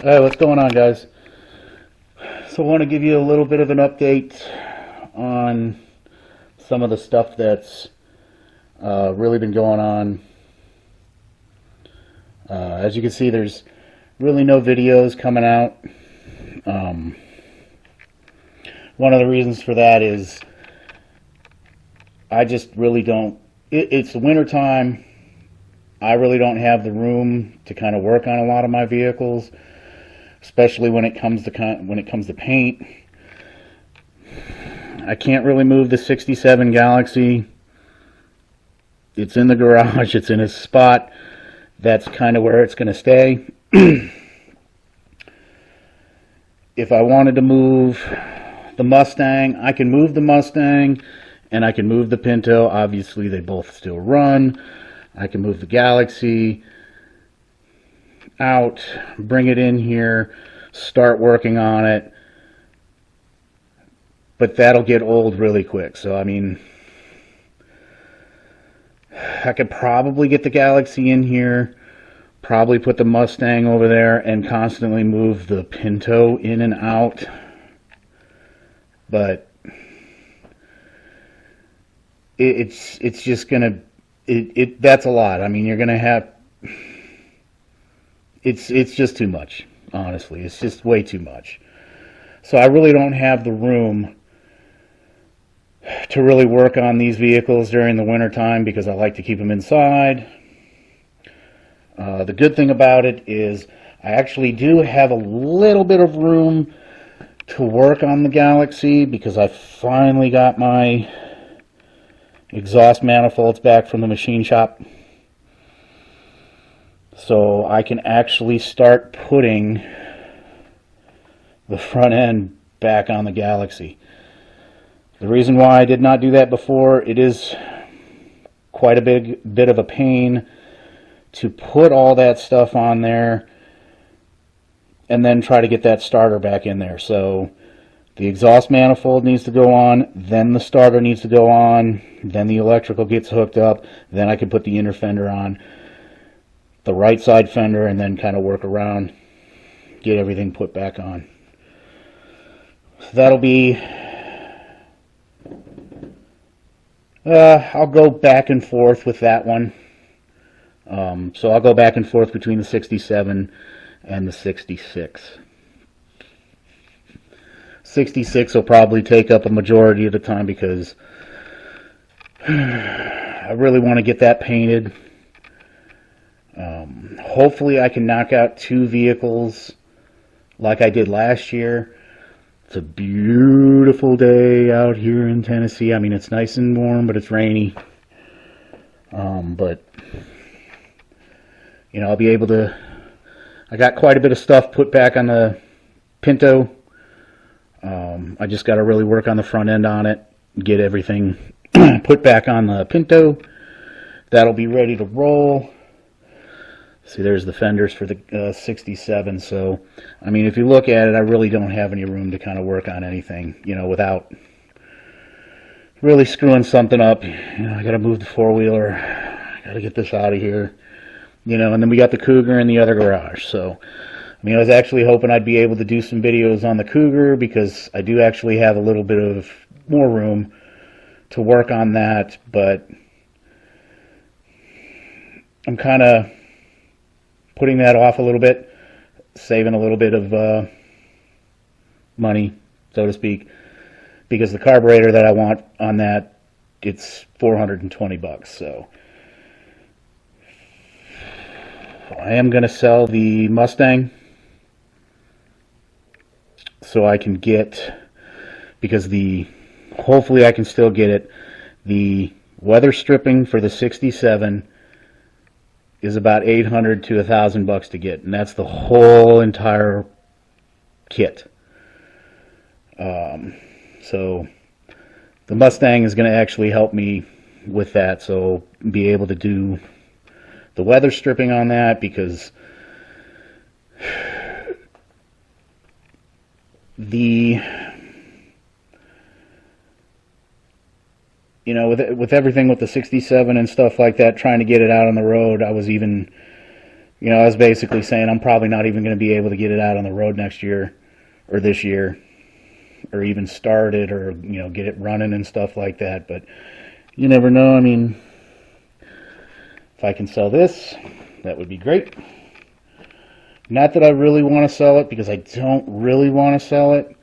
Hey, what's going on, guys? So I want to give you a little bit of an update on some of the stuff that's really been going on. As you can see, there's really no videos coming out. One of the reasons for that is I just really don't. It's the winter time. I really don't have the room to kind of work on a lot of my vehicles, especially when it comes to paint. I can't really move the 67 Galaxie. It's in the garage. It's in a spot. That's kind of where it's going to stay. If I wanted to move the Mustang, I can move the Mustang and I can move the Pinto. Obviously, they both still run. I can move the Galaxie out, bring it in here, start working on it. But that'll get old really quick. So, I mean, I could probably get the Galaxie in here, probably put the Mustang over there, and constantly move the Pinto in and out. But it's just gonna that's a lot. I mean, you're gonna have it's just too much. Honestly, it's just way too much. So I really don't have the room to really work on these vehicles during the winter time because I like to keep them inside. The good thing about it is I actually do have a little bit of room to work on the Galaxie because I finally got my exhaust manifolds back from the machine shop. So I can actually start putting the front end back on the Galaxie. The reason why I did not do that before, it is quite a big bit of a pain to put all that stuff on there and then try to get that starter back in there. So the exhaust manifold needs to go on, then the starter needs to go on, then the electrical gets hooked up, then I can put the inner fender on, the right side fender, and then kind of work around, get everything put back on. So that'll be, I'll go back and forth with that one. So I'll go back and forth between the 67 and the 66. 66 will probably take up a majority of the time because I really want to get that painted. Hopefully I can knock out 2 vehicles like I did last year. It's a beautiful day out here in Tennessee. I mean, it's nice and warm, but it's rainy. But you know, I'll be able to. I got quite a bit of stuff put back on the Pinto. I just got to really work on the front end on it, get everything put back on the Pinto. That'll be ready to roll. See, there's the fenders for the 67. So, I mean, if you look at it, I really don't have any room to kind of work on anything, you know, without really screwing something up. You know, I got to move the four-wheeler. I got to get this out of here. You know, and then we got the Cougar in the other garage. So, I mean, I was actually hoping I'd be able to do some videos on the Cougar because I do actually have a little bit of more room to work on that. But I'm kind of putting that off a little bit, saving a little bit of money, so to speak, because the carburetor that I want on that, it's $420. So I am going to sell the Mustang so I can get, because hopefully I can still get it, the weather stripping for the 67 is about $800 to $1,000 to get, and that's the whole entire kit. So the Mustang is going to actually help me with that, so be able to do the weather stripping on that, because you know, with everything with the 67 and stuff like that, trying to get it out on the road, I was even I was basically saying I'm probably not even going to be able to get it out on the road next year or this year or even start it or, get it running and stuff like that. But you never know. I mean, if I can sell this, that would be great. Not that I really want to sell it, because I don't really want to sell it.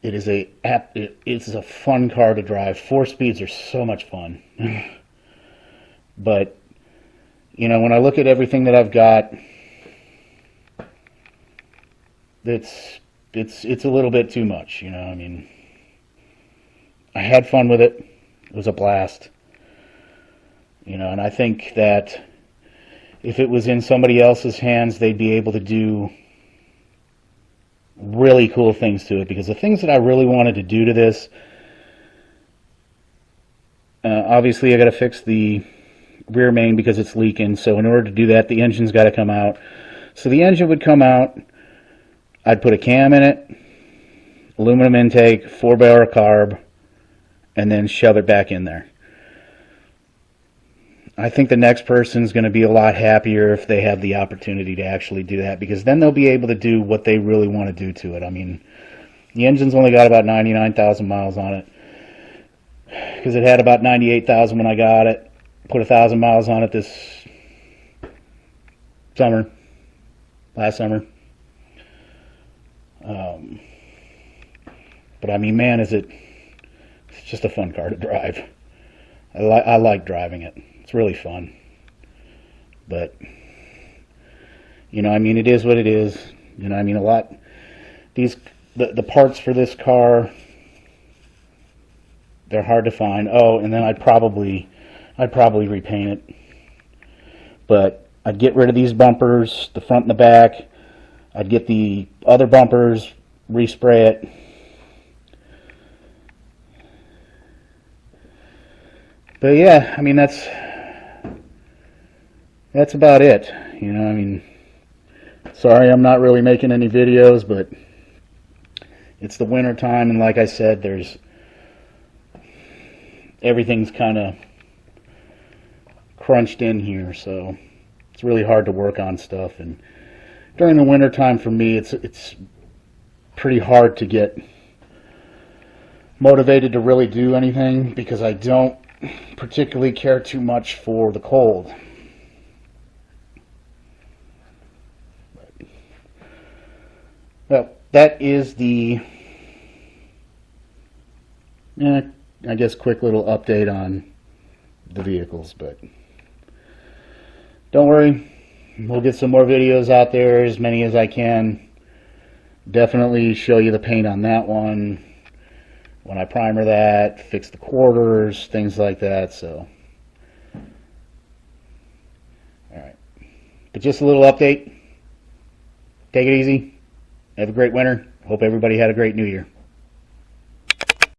It's a fun car to drive. 4-speeds are so much fun. But, when I look at everything that I've got, it's a little bit too much, I mean, I had fun with it. It was a blast. And I think that if it was in somebody else's hands, they'd be able to do really cool things to it. Because the things that I really wanted to do to this, obviously I got to fix the rear main because it's leaking. So in order to do that, the engine's got to come out. So the engine would come out. I'd put a cam in it, aluminum intake, 4-barrel carb, and then shove it back in there. I think the next person's going to be a lot happier if they have the opportunity to actually do that, because then they'll be able to do what they really want to do to it. I mean, the engine's only got about 99,000 miles on it, because it had about 98,000 when I got it. Put 1,000 miles on it this summer, last summer. But I mean, man, it's just a fun car to drive. I like driving it. It's really fun. But, I mean, it is what it is. I mean, the parts for this car, they're hard to find. Oh, and then I'd probably repaint it. But I'd get rid of these bumpers, the front and the back. I'd get the other bumpers, respray it. But yeah, I mean, that's about it. I mean, sorry I'm not really making any videos, but it's the winter time, and like I said, everything's kind of crunched in here, so it's really hard to work on stuff. And during the winter time for me, it's pretty hard to get motivated to really do anything, because I don't particularly care too much for the cold. Well, that is the, I guess, quick little update on the vehicles. But don't worry, we'll get some more videos out there, as many as I can. Definitely show you the paint on that one, when I primer that, fix the quarters, things like that. So, alright. But just a little update. Take it easy. Have a great winter. Hope everybody had a great New Year.